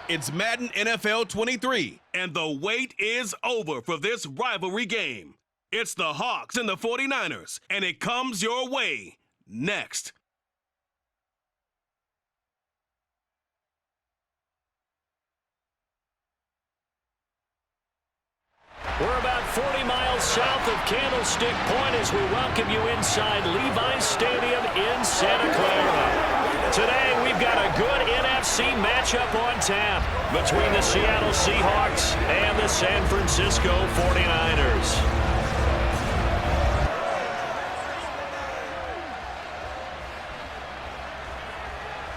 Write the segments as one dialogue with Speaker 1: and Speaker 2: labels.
Speaker 1: It's Madden NFL 23, and the wait is over for this rivalry game. It's the Hawks and the 49ers, and it comes your way next.
Speaker 2: We're about 40 miles south of Candlestick Point as we welcome you inside Levi's Stadium in Santa Clara. Today, we've got a good NFC matchup on tap between the Seattle Seahawks and the San Francisco 49ers.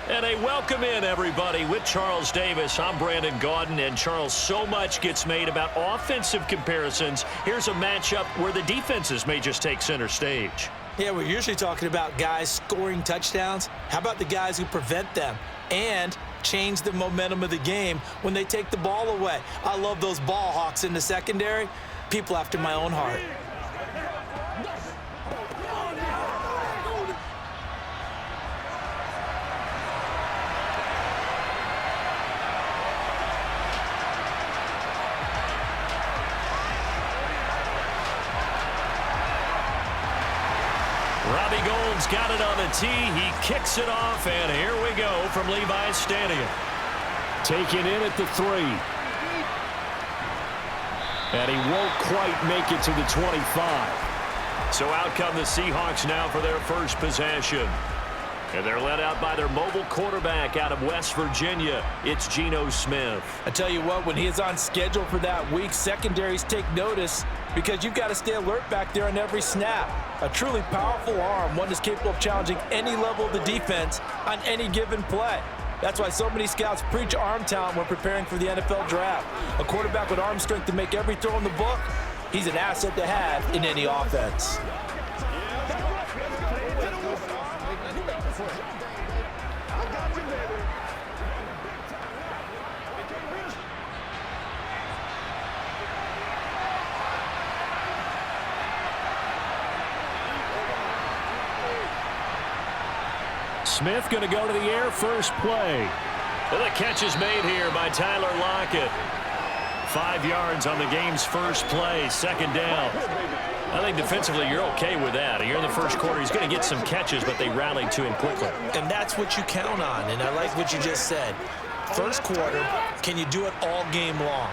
Speaker 2: And a welcome in, everybody, with Charles Davis. I'm Brandon Gaudin, and Charles, so much gets made about offensive comparisons. Here's a matchup where the defenses may just take center stage.
Speaker 3: Yeah, we're usually talking about guys scoring touchdowns. How about the guys who prevent them and change the momentum of the game when they take the ball away? I love those ball hawks in the secondary. People after my own heart.
Speaker 2: Got it on the tee. He kicks it off, and here we go from Levi's Stadium. Taken in at the 3. And he won't quite make it to the 25. So out come the Seahawks now for their first possession. And they're led out by their mobile quarterback out of West Virginia. It's Geno Smith.
Speaker 3: I tell you what, when he is on schedule for that week, secondaries take notice because you've got to stay alert back there on every snap. A truly powerful arm, one that's capable of challenging any level of the defense on any given play. That's why so many scouts preach arm talent when preparing for the NFL draft. A quarterback with arm strength to make every throw in the book, he's an asset to have in any offense.
Speaker 2: Smith going to go to the air first play. And the catch is made here by Tyler Lockett. 5 yards on the game's first play, second down. I think defensively you're okay with that. Here in the first quarter, he's going to get some catches, but they rallied to him quickly.
Speaker 3: And that's what you count on, and I like what you just said. First quarter, can you do it all game long?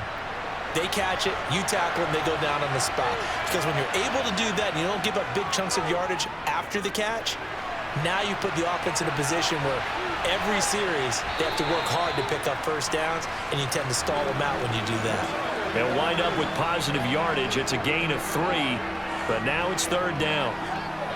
Speaker 3: They catch it, you tackle them, they go down on the spot. Because when you're able to do that and you don't give up big chunks of yardage after the catch, now you put the offense in a position where every series they have to work hard to pick up first downs, and you tend to stall them out when you do that.
Speaker 2: They'll wind up with positive yardage. It's a gain of 3, but now it's third down.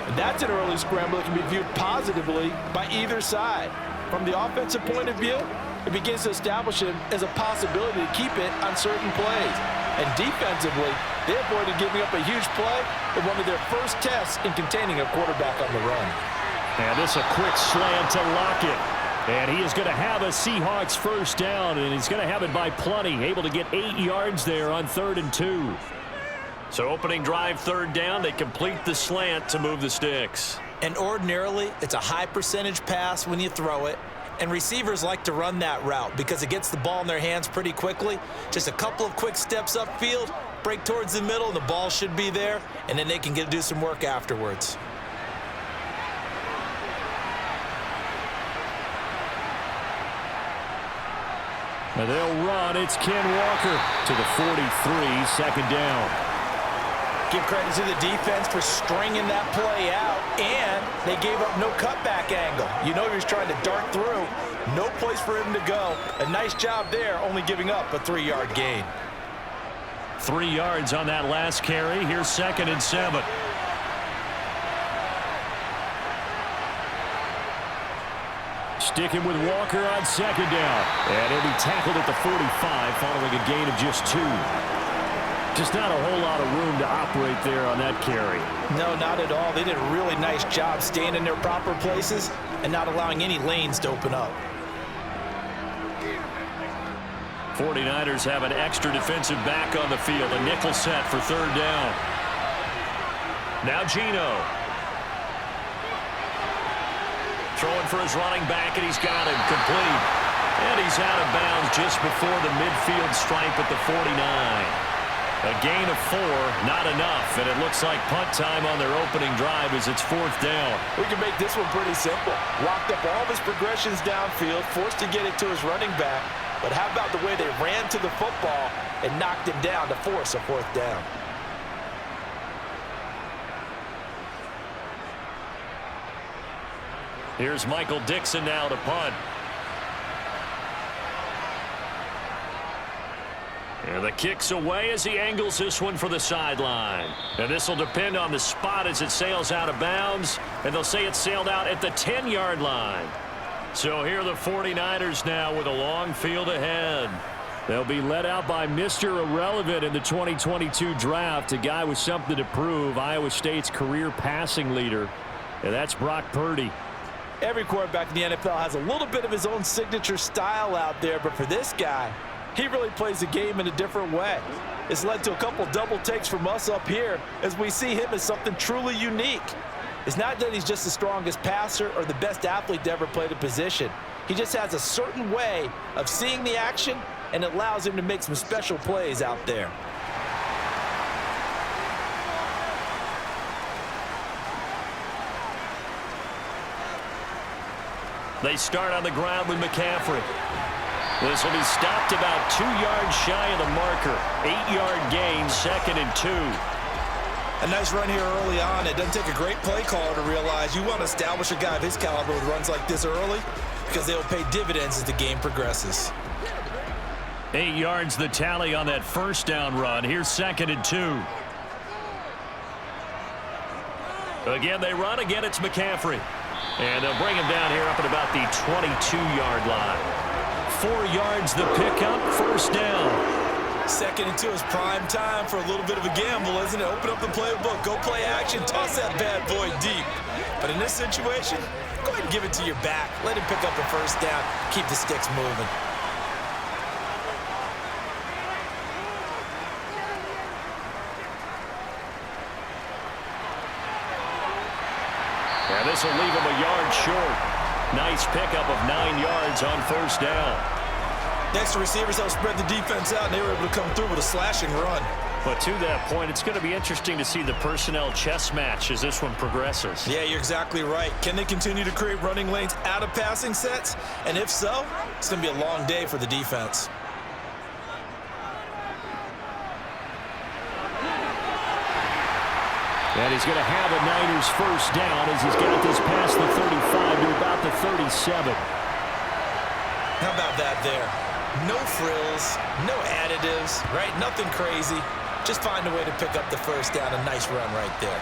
Speaker 3: And that's an early scramble that can be viewed positively by either side. From the offensive point of view, it begins to establish it as a possibility to keep it on certain plays. And defensively, they avoided giving up a huge play in one of their first tests in containing a quarterback on the run.
Speaker 2: And this a quick slant to Lockett. And he is going to have a Seahawks first down, and he's going to have it by plenty. Able to get 8 yards there on 3rd and 2. So opening drive, third down, they complete the slant to move the sticks.
Speaker 3: And ordinarily, it's a high percentage pass when you throw it. And receivers like to run that route because it gets the ball in their hands pretty quickly. Just a couple of quick steps upfield, break towards the middle, and the ball should be there. And then they can do some work afterwards.
Speaker 2: And they'll run. It's Ken Walker to the 43, second down.
Speaker 3: Give credit to the defense for stringing that play out, and they gave up no cutback angle. You know he was trying to dart through. No place for him to go. A nice job there, only giving up a 3-yard gain.
Speaker 2: 3 yards on that last carry. Here's 2nd and 7. Sticking with Walker on second down. And he'll be tackled at the 45 following a gain of just 2. Just not a whole lot of room to operate there on that carry.
Speaker 3: No, not at all. They did a really nice job staying in their proper places and not allowing any lanes to open up.
Speaker 2: 49ers have an extra defensive back on the field. A nickel set for third down. Now Geno. Throwing for his running back, and he's got him complete. And he's out of bounds just before the midfield stripe at the 49. A gain of 4, not enough, and it looks like punt time on their opening drive as it's 4th down.
Speaker 3: We can make this one pretty simple. Locked up all of his progressions downfield, forced to get it to his running back. But how about the way they ran to the football and knocked him down to force a 4th down?
Speaker 2: Here's Michael Dixon now to punt. And the kick's away as he angles this one for the sideline. And this will depend on the spot as it sails out of bounds. And they'll say it sailed out at the 10-yard line. So here are the 49ers now with a long field ahead. They'll be led out by Mr. Irrelevant in the 2022 draft, a guy with something to prove, Iowa State's career passing leader. And that's Brock Purdy.
Speaker 3: Every quarterback in the NFL has a little bit of his own signature style out there, but for this guy, he really plays the game in a different way. It's led to a couple double takes from us up here as we see him as something truly unique. It's not that he's just the strongest passer or the best athlete to ever play the position. He just has a certain way of seeing the action, and it allows him to make some special plays out there.
Speaker 2: They start on the ground with McCaffrey. This will be stopped about 2 yards shy of the marker. 8-yard gain, 2nd and 2.
Speaker 3: A nice run here early on. It doesn't take a great play caller to realize you want to establish a guy of his caliber with runs like this early because they will pay dividends as the game progresses.
Speaker 2: 8 yards the tally on that 1st down run. Here's 2nd and 2. Again, they run. Again, it's McCaffrey. And they'll bring him down here up at about the 22-yard line. 4 yards the pickup, 1st down.
Speaker 3: 2nd and 2 is prime time for a little bit of a gamble, isn't it? Open up the playbook, go play action, toss that bad boy deep. But in this situation, go ahead and give it to your back. Let him pick up the 1st down, keep the sticks moving.
Speaker 2: And this will leave him a yard short. Nice pickup of 9 yards on 1st down.
Speaker 3: Next to receivers, they'll spread the defense out, and they were able to come through with a slashing run.
Speaker 2: But to that point, it's going to be interesting to see the personnel chess match as this one progresses.
Speaker 3: Yeah, you're exactly right. Can they continue to create running lanes out of passing sets? And if so, it's going to be a long day for the defense.
Speaker 2: And he's going to have a Niners 1st down as he's got this past the 35 to about the 37.
Speaker 3: How about that there? No frills, no additives, right? Nothing crazy. Just find a way to pick up the 1st down. A nice run right there.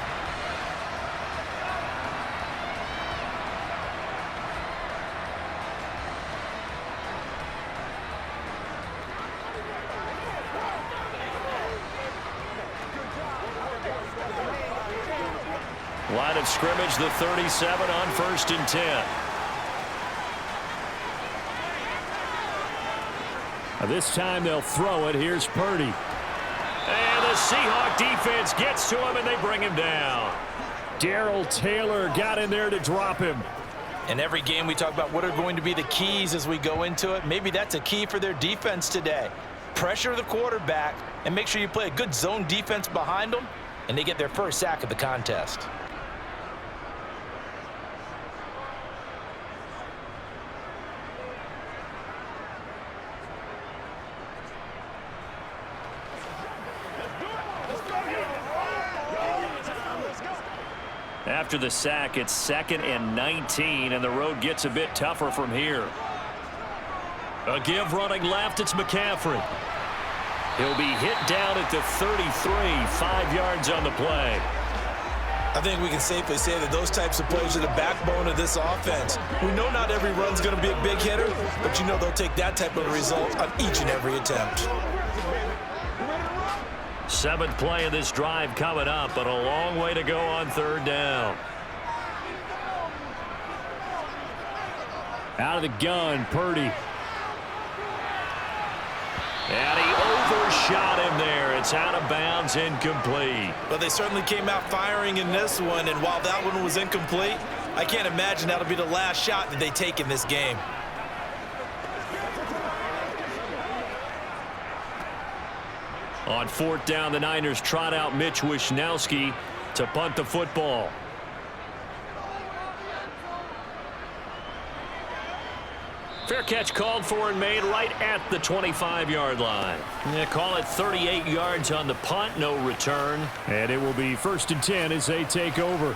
Speaker 2: Line of scrimmage, the 37 on 1st and 10. This time they'll throw it. Here's Purdy. And the Seahawk defense gets to him, and they bring him down. Darrell Taylor got in there to drop him.
Speaker 3: In every game we talk about what are going to be the keys as we go into it. Maybe that's a key for their defense today. Pressure the quarterback and make sure you play a good zone defense behind them, and they get their 1st sack of the contest.
Speaker 2: After the sack, it's 2nd and 19, and the road gets a bit tougher from here. A give running left, it's McCaffrey. He'll be hit down at the 33, 5 yards on the play.
Speaker 3: I think we can safely say that those types of plays are the backbone of this offense. We know not every run's going to be a big hitter, but you know they'll take that type of result on each and every attempt.
Speaker 2: 7th play of this drive coming up, but a long way to go on 3rd down. Out of the gun, Purdy. And he overshot him there. It's out of bounds, incomplete.
Speaker 3: But they certainly came out firing in this one, and while that one was incomplete, I can't imagine that'll be the last shot that they take in this game.
Speaker 2: On 4th down, the Niners trot out Mitch Wishnowski to punt the football. Fair catch called for and made right at the 25-yard line. Yeah, call it 38 yards on the punt, no return.
Speaker 4: And it will be 1st and 10 as they take over.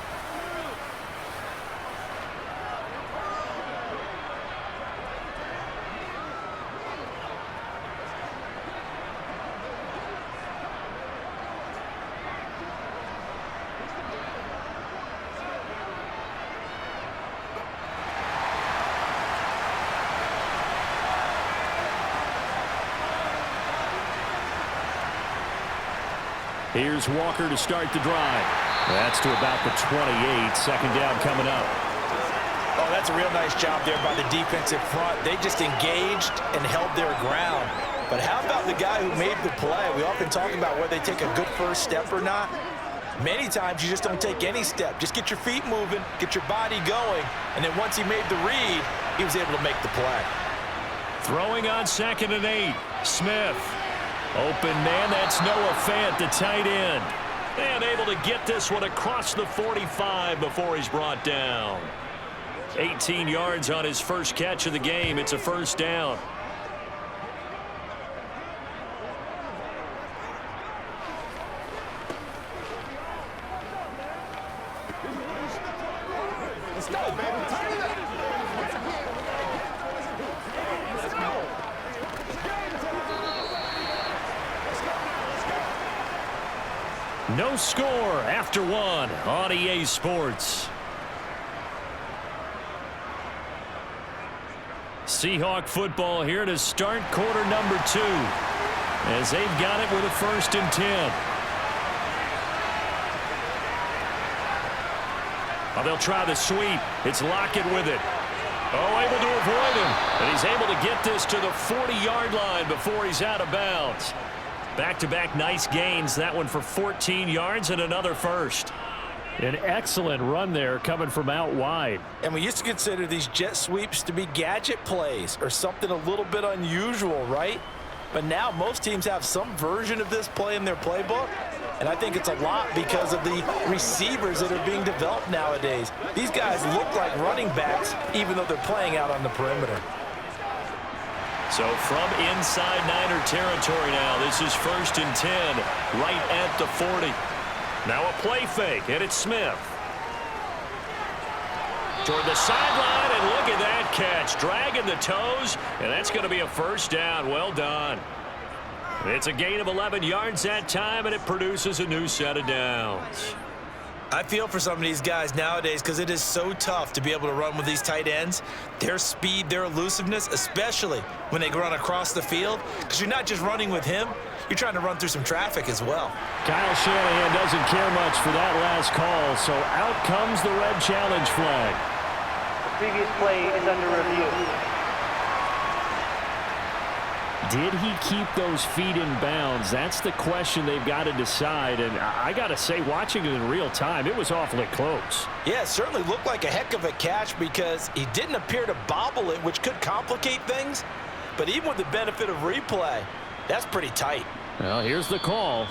Speaker 4: Here's Walker to start the drive. That's to about the 28. 2nd down coming up.
Speaker 3: Oh, that's a real nice job there by the defensive front. They just engaged and held their ground. But how about the guy who made the play? We often talk about whether they take a good first step or not. Many times you just don't take any step. Just get your feet moving, get your body going, and then once he made the read, he was able to make the play.
Speaker 2: Throwing on 2nd and 8. Smith. Open man, that's Noah Fant, the tight end. And able to get this one across the 45 before he's brought down. 18 yards on his first catch of the game. It's a 1st down.
Speaker 5: Let's go, baby. Turn it up.
Speaker 2: No score after 1 on EA Sports. Seahawk football here to start quarter number 2 as they've got it with a 1st and 10. Oh, they'll try the sweep. It's Lockett with it. Oh, able to avoid him. And he's able to get this to the 40-yard line before he's out of bounds. Back-to-back nice gains. That one for 14 yards and another 1st.
Speaker 4: An excellent run there coming from out wide.
Speaker 3: And we used to consider these jet sweeps to be gadget plays or something a little bit unusual, right? But now most teams have some version of this play in their playbook. And I think it's a lot because of the receivers that are being developed nowadays. These guys look like running backs even though they're playing out on the perimeter.
Speaker 2: So from inside Niner territory now, this is 1st and 10, right at the 40. Now a play fake, and it's Smith. Toward the sideline, and look at that catch. Dragging the toes, and that's going to be a 1st down. Well done. It's a gain of 11 yards that time, and it produces a new set of downs.
Speaker 3: I feel for some of these guys nowadays because it is so tough to be able to run with these tight ends. Their speed, their elusiveness, especially when they run across the field, because you're not just running with him, you're trying to run through some traffic as well.
Speaker 4: Kyle Shanahan doesn't care much for that last call, so out comes the red challenge flag.
Speaker 6: The previous play is under review.
Speaker 4: Did he keep those feet in bounds? That's the question they've got to decide. And I got to say, watching it in real time, it was awfully close.
Speaker 3: Yeah, it certainly looked like a heck of a catch because he didn't appear to bobble it, which could complicate things. But even with the benefit of replay, that's pretty tight.
Speaker 4: Well, here's the call.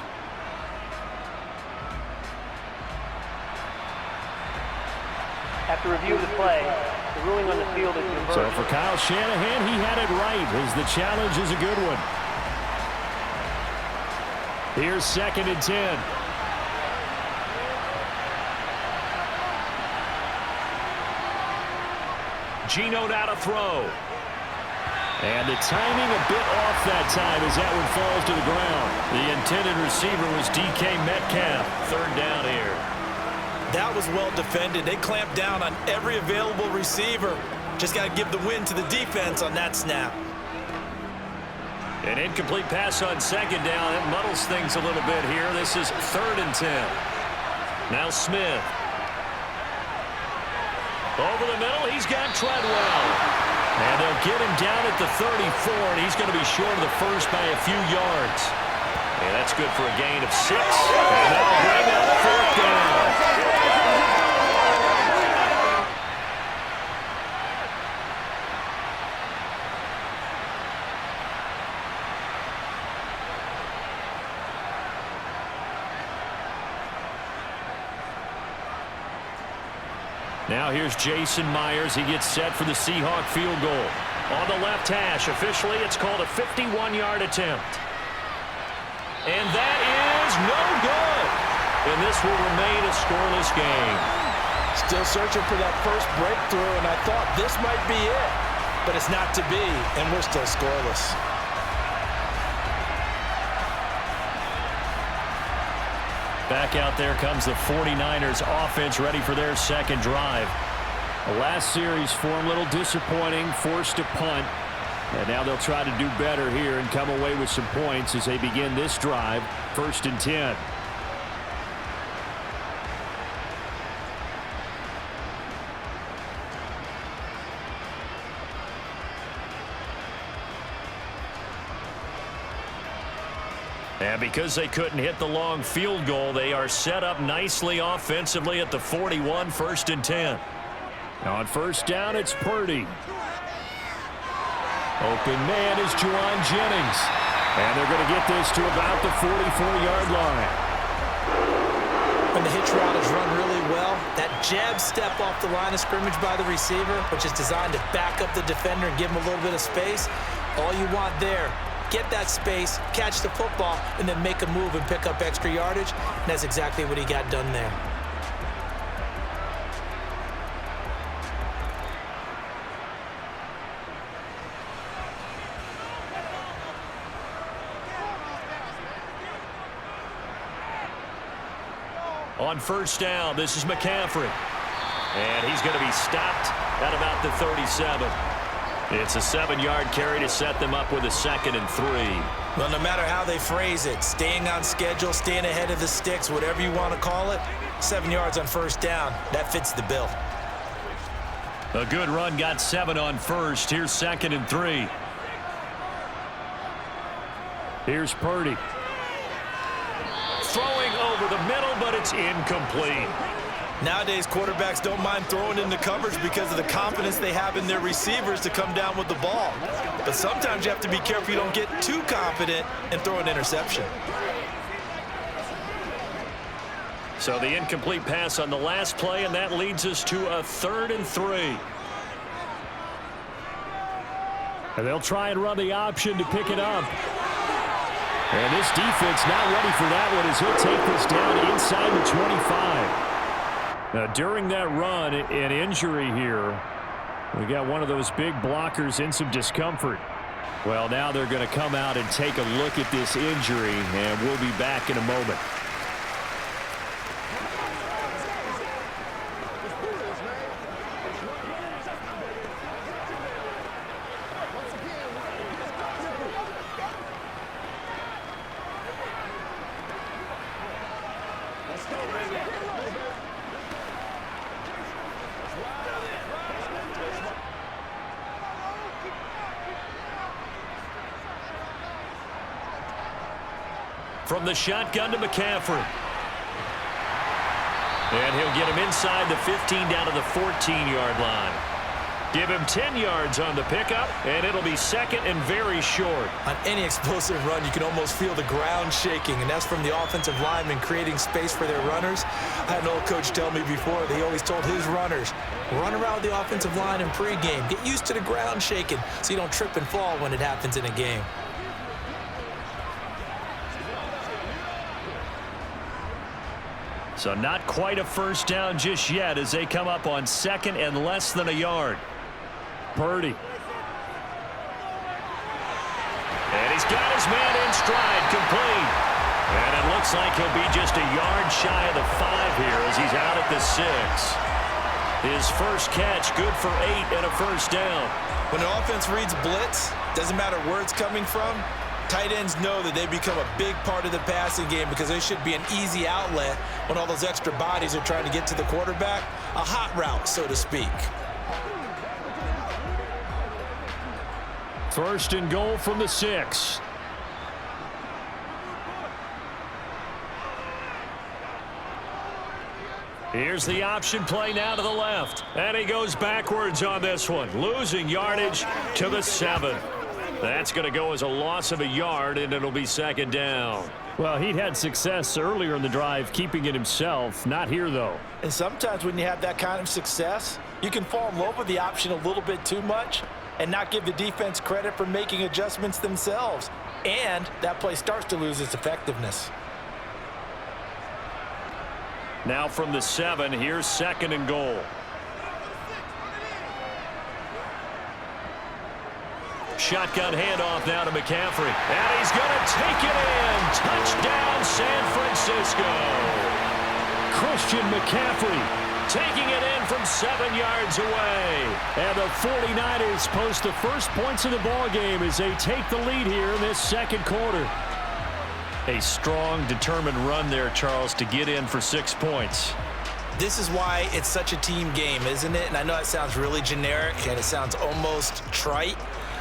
Speaker 6: After review of the play, the ruling on the field is reversed.
Speaker 4: So for Kyle Shanahan, he had it right as the challenge is a good one. Here's 2nd and 10.
Speaker 2: Geno now to throw.
Speaker 4: And the timing a bit off that time as that one falls to the ground.
Speaker 2: The intended receiver was DK Metcalf. 3rd down here.
Speaker 3: That was well defended. They clamped down on every available receiver. Just got to give the win to the defense on that snap.
Speaker 2: An incomplete pass on 2nd down. It muddles things a little bit here. This is 3rd and 10. Now Smith. Over the middle, he's got Treadwell. And they'll get him down at the 34, and he's going to be short of the 1st by a few yards. And that's good for a gain of 6. And that'll bring up 4th down. Now here's Jason Myers. He gets set for the Seahawk field goal. On the left hash, officially it's called a 51-yard attempt. And that is no good. And this will remain a scoreless game.
Speaker 3: Still searching for that first breakthrough, and I thought this might be it. But it's not to be, and we're still scoreless.
Speaker 2: Back out there comes the 49ers offense, ready for their second drive.
Speaker 4: The last series for them, a little disappointing, forced a punt. And now they'll try to do better here and come away with some points as they begin this drive, 1st and 10.
Speaker 2: And because they couldn't hit the long field goal, they are set up nicely offensively at the 41, 1st and 10.
Speaker 4: On 1st down, it's Purdy. Open man is Juwan Jennings. And they're going to get this to about the 44-yard line.
Speaker 3: When the hitch route is run really well, that jab step off the line of scrimmage by the receiver, which is designed to back up the defender and give him a little bit of space, all you want there, get that space, catch the football, and then make a move and pick up extra yardage. And that's exactly what he got done there.
Speaker 2: On 1st down, this is McCaffrey. And he's going to be stopped at about the 37. It's a 7-yard carry to set them up with a 2nd and 3.
Speaker 3: Well, no matter how they phrase it, staying on schedule, staying ahead of the sticks, whatever you want to call it, 7 yards on 1st down, that fits the bill.
Speaker 2: A good run got 7 on 1st. Here's 2nd and 3.
Speaker 4: Here's Purdy.
Speaker 2: Throwing over the middle, but it's incomplete.
Speaker 3: Nowadays, quarterbacks don't mind throwing into coverage because of the confidence they have in their receivers to come down with the ball. But sometimes you have to be careful you don't get too confident and throw an interception.
Speaker 2: So the incomplete pass on the last play, and that leads us to a 3rd and 3.
Speaker 4: And they'll try and run the option to pick it up. And this defense not ready for that one as he'll take this down inside the 25. Now, during that run, an injury here. We got one of those big blockers in some discomfort. Well, now they're going to come out and take a look at this injury, and we'll be back in a moment.
Speaker 2: From the shotgun to McCaffrey. And he'll get him inside the 15 down to the 14-yard line. Give him 10 yards on the pickup, and it'll be 2nd and very short.
Speaker 3: On any explosive run, you can almost feel the ground shaking, and that's from the offensive linemen creating space for their runners. I had an old coach tell me before, he always told his runners, run around the offensive line in pregame. Get used to the ground shaking so you don't trip and fall when it happens in a game.
Speaker 2: So not quite a 1st down just yet as they come up on 2nd and less than a yard.
Speaker 4: Purdy.
Speaker 2: And he's got his man in stride, complete. And it looks like he'll be just a yard shy of the 5 here as he's out at the 6. His first catch, good for 8 and a 1st down.
Speaker 3: When the offense reads blitz, doesn't matter where it's coming from, tight ends know that they become a big part of the passing game because they should be an easy outlet when all those extra bodies are trying to get to the quarterback. A hot route, so to speak.
Speaker 4: 1st and goal from the 6.
Speaker 2: Here's the option play now to the left. And he goes backwards on this one, losing yardage to the 7. That's going to go as a loss of a yard, and it'll be 2nd down.
Speaker 4: Well, he'd had success earlier in the drive keeping it himself. Not here, though.
Speaker 3: And sometimes when you have that kind of success, you can fall in love with the option a little bit too much and not give the defense credit for making adjustments themselves. And that play starts to lose its effectiveness.
Speaker 2: Now from the 7, here's 2nd and goal. Shotgun handoff now to McCaffrey. And he's going to take it in. Touchdown, San Francisco.
Speaker 4: Christian McCaffrey
Speaker 2: taking it in from 7 yards away.
Speaker 4: And the 49ers post the first points of the ballgame as they take the lead here in this second quarter.
Speaker 2: A strong, determined run there, Charles, to get in for 6 points.
Speaker 3: This is why it's such a team game, isn't it? And I know it sounds really generic and it sounds almost trite,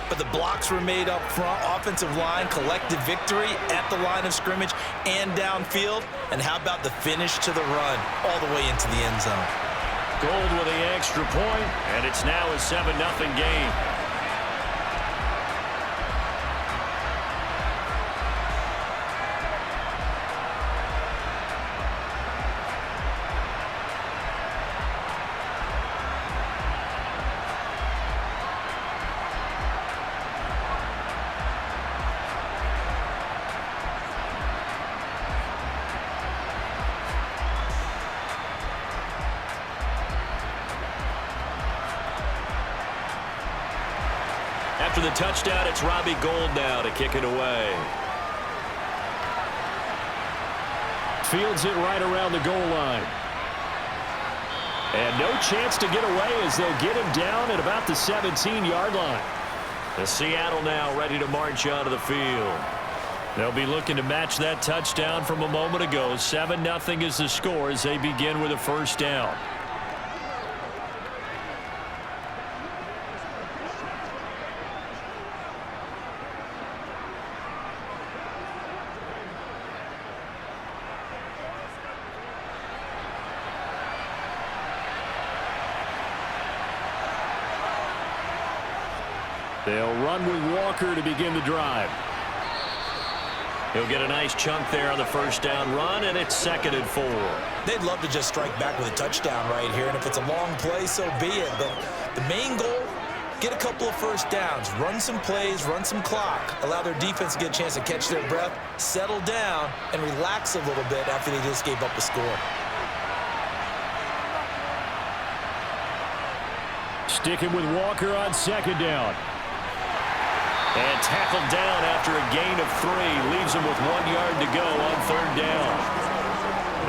Speaker 3: but the blocks were made up front, offensive line, collective victory at the line of scrimmage and downfield. And how about the finish to the run all the way into the end zone?
Speaker 2: Gold with the extra point, and it's now a 7-0 game. After the touchdown, it's Robbie Gould now to kick it away.
Speaker 4: Fields it right around the goal line. And no chance to get away as they'll get him down at about the 17-yard line.
Speaker 2: The Seattle now ready to march onto the field. They'll be looking to match that touchdown from a moment ago. 7-0 is the score as they begin with a first down.
Speaker 4: They'll run with Walker to begin the drive.
Speaker 2: He'll get a nice chunk there on the first down run, and it's 2nd and 4.
Speaker 3: They'd love to just strike back with a touchdown right here, and if it's a long play, so be it. But the main goal, get a couple of first downs, run some plays, run some clock, allow their defense to get a chance to catch their breath, settle down, and relax a little bit after they just gave up a score.
Speaker 4: Sticking with Walker on 2nd down.
Speaker 2: And tackled down after a gain of 3. Leaves him with 1 yard to go on 3rd down.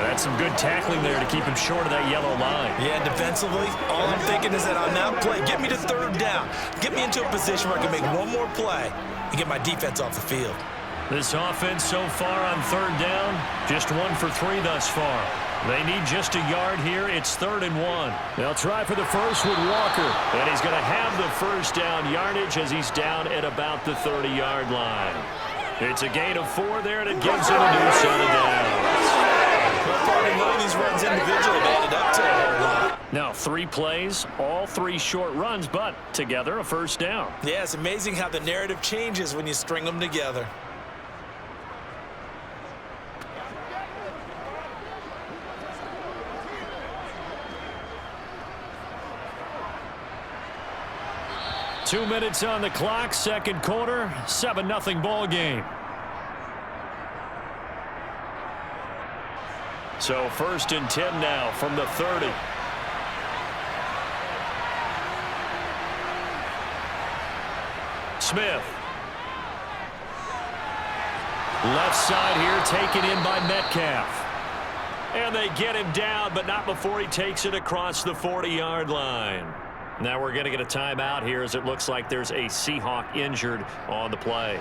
Speaker 4: That's some good tackling there to keep him short of that yellow line.
Speaker 3: Yeah, defensively, all I'm thinking is that on that play, get me to 3rd down. Get me into a position where I can make one more play and get my defense off the field.
Speaker 2: This offense so far on 3rd down, just 1 for 3 thus far. They need just a yard here. It's 3rd and 1.
Speaker 4: They'll try for the first with Walker.
Speaker 2: And he's going to have the first down yardage as he's down at about the 30-yard line. It's a gain of 4 there, and it gives him a new set of downs.
Speaker 3: Well, these runs individually added up to a whole lot.
Speaker 2: Now 3 plays, all 3 short runs, but together a first down.
Speaker 3: Yeah, it's amazing how the narrative changes when you string them together.
Speaker 4: Two minutes on the clock, second quarter, 7-0 ball game.
Speaker 2: So 1st and 10 now from the 30. Smith.
Speaker 4: Left side here taken in by Metcalf.
Speaker 2: And they get him down, but not before he takes it across the 40-yard line. Now we're going to get a timeout here as it looks like there's a Seahawk injured on the play.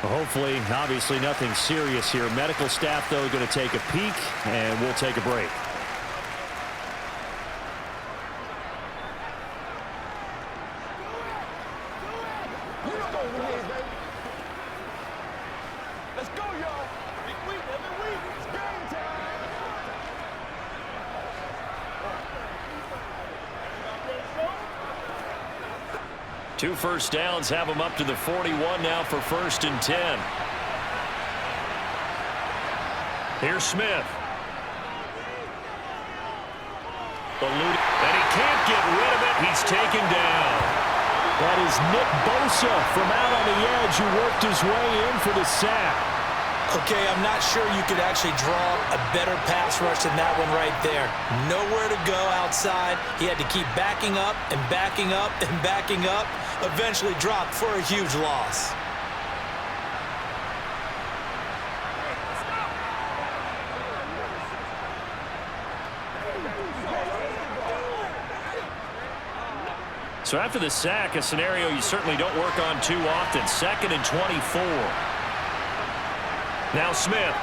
Speaker 4: Well, hopefully, obviously nothing serious here. Medical staff, though, going to take a peek, and we'll take a break.
Speaker 5: Let's go, y'all. Big week, every week. It's game time.
Speaker 2: 2 first downs have him up to the 41 now for 1st and 10. Here's Smith. And he can't get rid of it. He's taken down.
Speaker 4: That is Nick Bosa from out on the edge who worked his way in for the sack.
Speaker 3: Okay, I'm not sure you could actually draw a better pass rush than that one right there. Nowhere to go outside. He had to keep backing up and backing up and backing up. Eventually dropped for a huge loss.
Speaker 2: So after the sack, a scenario you certainly don't work on too often. 2nd and 24. Now Smith.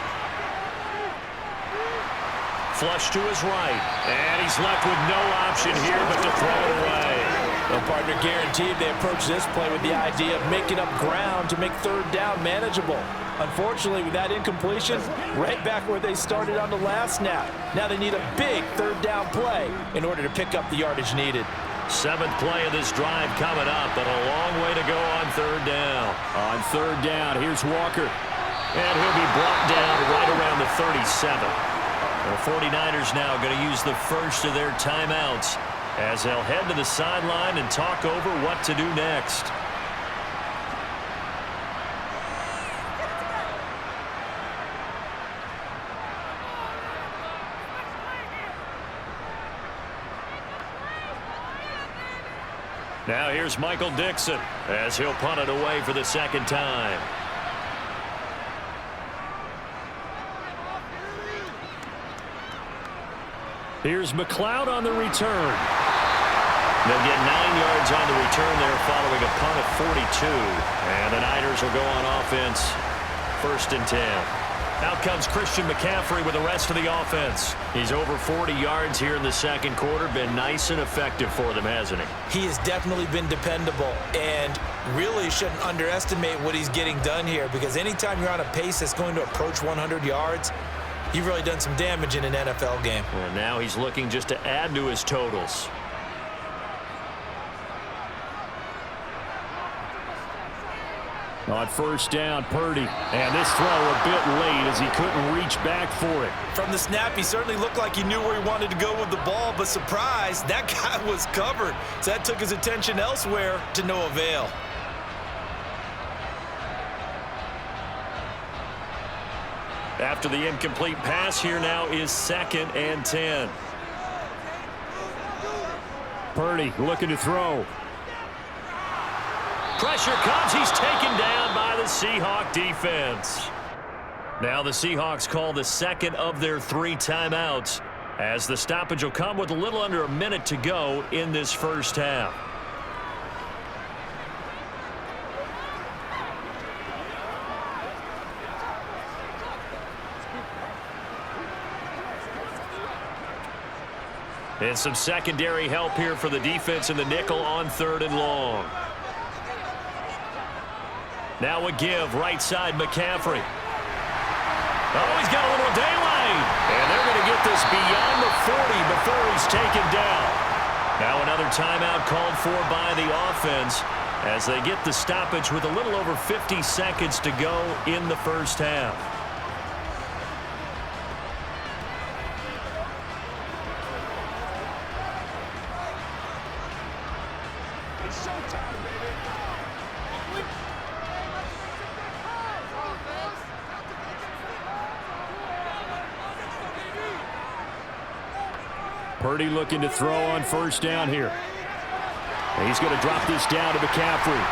Speaker 2: Flush to his right. And he's left with no option here but to throw it away.
Speaker 3: The partner guaranteed they approach this play with the idea of making up ground to make 3rd down manageable. Unfortunately, with that incompletion, right back where they started on the last snap. Now they need a big 3rd down play in order to pick up the yardage needed.
Speaker 2: 7th play of this drive coming up, but a long way to go on 3rd down.
Speaker 4: On 3rd down, here's Walker.
Speaker 2: And he'll be brought down right around the 37. The 49ers now going to use the first of their timeouts as they'll head to the sideline and talk over what to do next. Now here's Michael Dixon as he'll punt it away for the 2nd time.
Speaker 4: Here's McLeod on the return.
Speaker 2: They'll get 9 yards on the return there following a punt of 42. And the Niners will go on offense. 1st and 10. Out comes Christian McCaffrey with the rest of the offense. He's over 40 yards here in the 2nd quarter. Been nice and effective for them, hasn't he?
Speaker 3: He has definitely been dependable and really shouldn't underestimate what he's getting done here, because anytime you're on a pace that's going to approach 100 yards, you've really done some damage in an NFL game.
Speaker 2: And now he's looking just to add to his totals.
Speaker 4: On 1st down, Purdy. And this throw a bit late as he couldn't reach back for it.
Speaker 3: From the snap, he certainly looked like he knew where he wanted to go with the ball, but surprise, that guy was covered. So that took his attention elsewhere to no avail.
Speaker 2: After the incomplete pass, here now is 2nd and 10.
Speaker 4: Purdy looking to throw.
Speaker 2: Pressure comes. He's taken down by the Seahawk defense. Now the Seahawks call the 2nd of their 3 timeouts, as the stoppage will come with a little under a minute to go in this 1st half. And some secondary help here for the defense in the nickel on 3rd and long. Now a give, right side, McCaffrey. Oh, he's got a little daylight. And they're going to get this beyond the 40 before he's taken down. Now another timeout called for by the offense as they get the stoppage with a little over 50 seconds to go in the 1st half.
Speaker 5: It's showtime, baby.
Speaker 4: Purdy looking to throw on 1st down here. And he's going to drop this down to McCaffrey.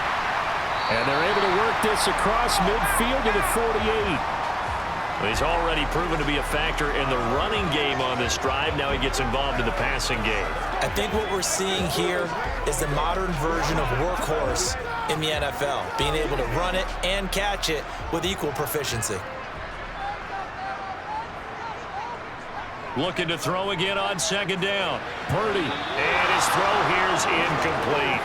Speaker 4: And they're able to work this across midfield to the 48.
Speaker 2: He's already proven to be a factor in the running game on this drive. Now he gets involved in the passing game.
Speaker 3: I think what we're seeing here is the modern version of workhorse in the NFL, being able to run it and catch it with equal proficiency.
Speaker 2: Looking to throw again on 2nd down. Purdy. And his throw here is incomplete.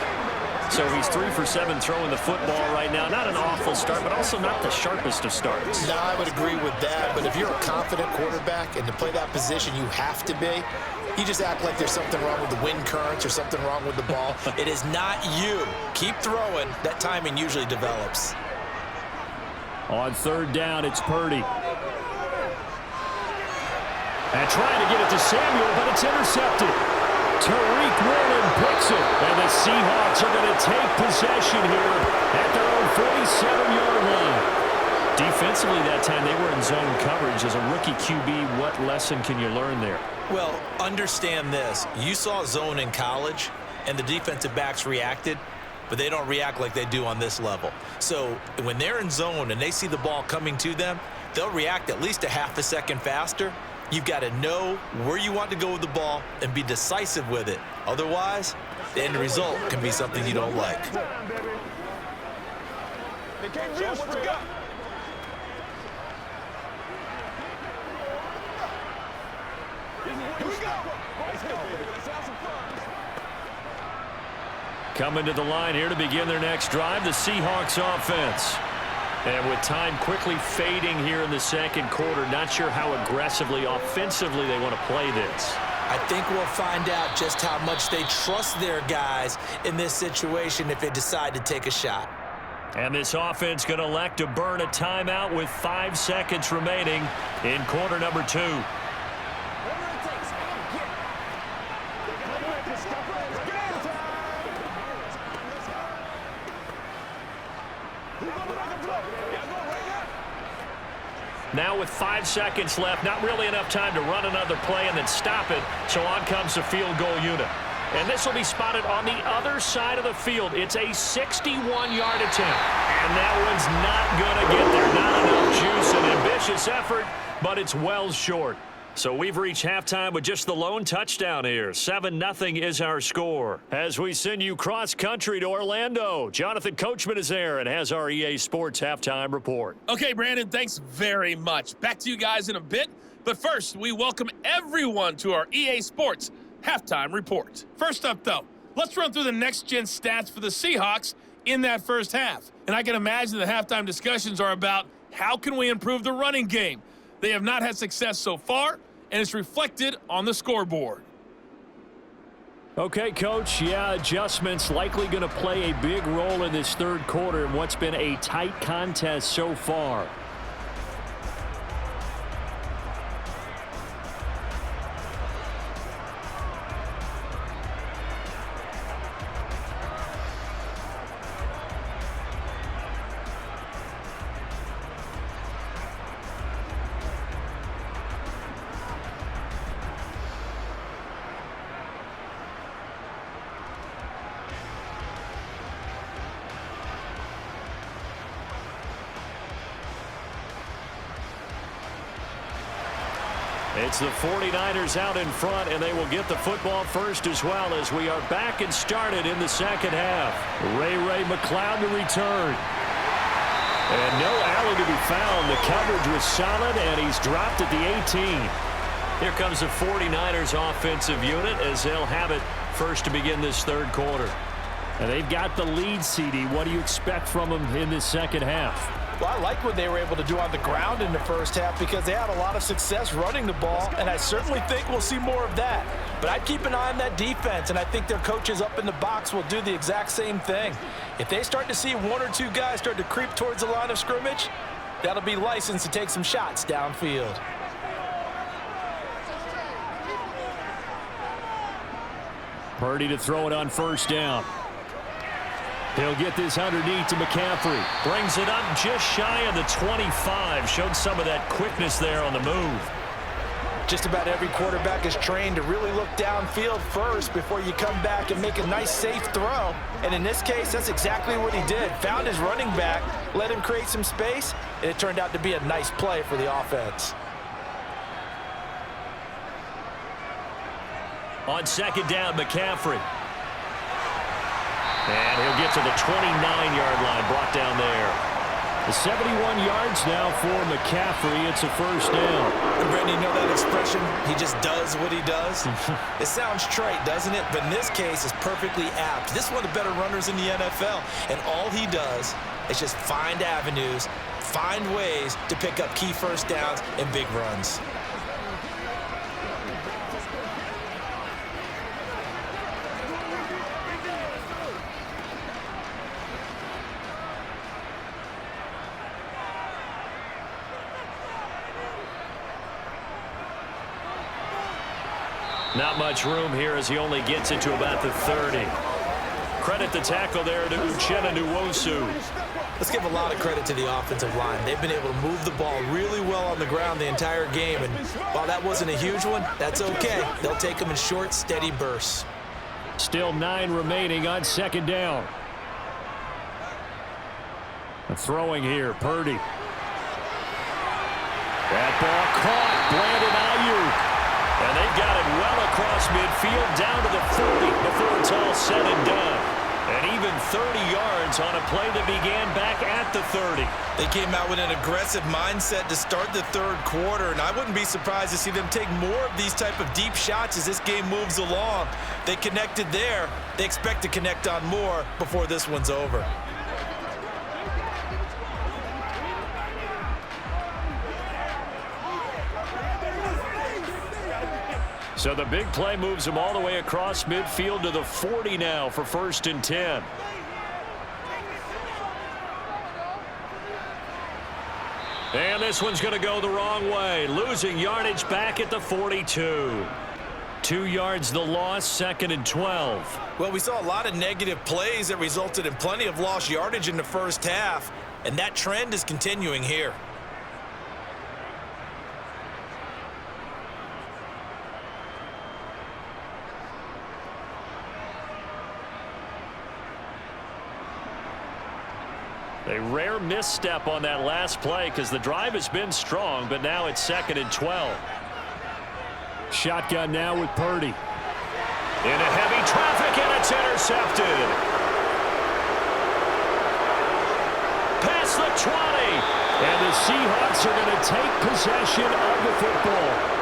Speaker 2: So he's 3 for 7 throwing the football right now. Not an awful start, but also not the sharpest of starts.
Speaker 7: No, I would agree with that. But if you're a confident quarterback and to play that position you have to be, you just act like there's something wrong with the wind currents or something wrong with the ball.
Speaker 3: It is not you. Keep throwing. That timing usually develops.
Speaker 4: On 3rd down, it's Purdy. And trying to get it to Samuel, but it's intercepted. Tariq Woolen picks it. And the Seahawks are going to take possession here at their own 47-yard line. Defensively that time, they were in zone coverage. As a rookie QB, what lesson can you learn there?
Speaker 3: Well, understand this. You saw zone in college, and the defensive backs reacted, but they don't react like they do on this level. So when they're in zone and they see the ball coming to them, they'll react at least a half a second faster. You've got to know where you want to go with the ball and be decisive with it. Otherwise, the end result can be something you don't like.
Speaker 5: They can't use what you got. Here we go. Let's go. Let's have some fun.
Speaker 4: Coming to the line here to begin their next drive, the Seahawks offense. And with time quickly fading here in the second quarter, not sure how aggressively, offensively they want to play this.
Speaker 3: I think we'll find out just how much they trust their guys in this situation if they decide to take a shot.
Speaker 4: And this offense going to elect to burn a timeout with 5 seconds remaining in quarter number 2. Now with 5 seconds left, not really enough time to run another play and then stop it, so on comes the field goal unit. And this will be spotted on the other side of the field. It's a 61-yard attempt, and that one's not going to get there. Not enough juice, an ambitious effort, but it's well short. So we've reached halftime with just the lone touchdown here. 7-0 is our score. As we send you cross-country to Orlando, Jonathan Coachman is there and has our EA Sports halftime report.
Speaker 8: Okay, Brandon, thanks very much. Back to you guys in a bit. But first, we welcome everyone to our EA Sports halftime report. First up, though, let's run through the next-gen stats for the Seahawks in that first half. And I can imagine the halftime discussions are about how can we improve the running game. They have not had success so far, and it's reflected on the scoreboard.
Speaker 4: Okay, Coach, adjustments likely going to play a big role in this third quarter in what's been a tight contest so far. It's the 49ers out in front, and they will get the football first as well as we are back and started in the second half. Ray McCloud to return. And no Allen to be found. The coverage was solid, and he's dropped at the 18. Here comes the 49ers offensive unit as they'll have it first to begin this third quarter. And they've got the lead, CD. What do you expect from them in this second half?
Speaker 9: Well, I like what they were able to do on the ground in the first half because they had a lot of success running the ball, and I certainly think we'll see more of that. But I'd keep an eye on that defense, and I think their coaches up in the box will do the exact same thing. If they start to see one or two guys start to creep towards the line of scrimmage, that'll be licensed to take some shots downfield.
Speaker 4: Purdy to throw it on first down. He'll get this underneath to McCaffrey. Brings it up just shy of the 25. Showed some of that quickness there on the move.
Speaker 9: Just about every quarterback is trained to really look downfield first before you come back and make a nice, safe throw. And in this case, that's exactly what he did. Found his running back, let him create some space, and it turned out to be a nice play for the offense.
Speaker 4: On second down, McCaffrey. And he'll get to the 29-yard line, brought down there. The 71 yards now for McCaffrey. It's a first down.
Speaker 3: And Brandon, you know that expression, he just does what he does? It sounds trite, doesn't it? But in this case, it's perfectly apt. This is one of the better runners in the NFL. And all he does is just find avenues, find ways to pick up key first downs and big runs.
Speaker 2: Not much room here as he only gets it to about the 30. Credit the tackle there to Uchenna Nwosu.
Speaker 3: Let's give a lot of credit to the offensive line. They've been able to move the ball really well on the ground the entire game, and while that wasn't a huge one, that's okay. They'll take them in short, steady bursts.
Speaker 4: Still 9 remaining on second down. Throwing here, Purdy. That ball caught, Brandon Ayuk. And they've got it well across midfield, down to the 40 before it's all said and done. And even 30 yards on a play that began back at the 30.
Speaker 3: They came out with an aggressive mindset to start the third quarter, and I wouldn't be surprised to see them take more of these type of deep shots as this game moves along. They connected there. They expect to connect on more before this one's over.
Speaker 2: So the big play moves them all the way across midfield to the 40 now for 1st and 10. And this one's going to go the wrong way, losing yardage back at the 42. 2 yards the loss, 2nd and 12.
Speaker 3: Well, we saw a lot of negative plays that resulted in plenty of lost yardage in the first half, and that trend is continuing here.
Speaker 2: A rare misstep on that last play because the drive has been strong, but now it's 2nd and 12.
Speaker 4: Shotgun now with Purdy.
Speaker 2: Into heavy traffic, and it's intercepted. Past the 20.
Speaker 4: And the Seahawks are going to take possession of the football.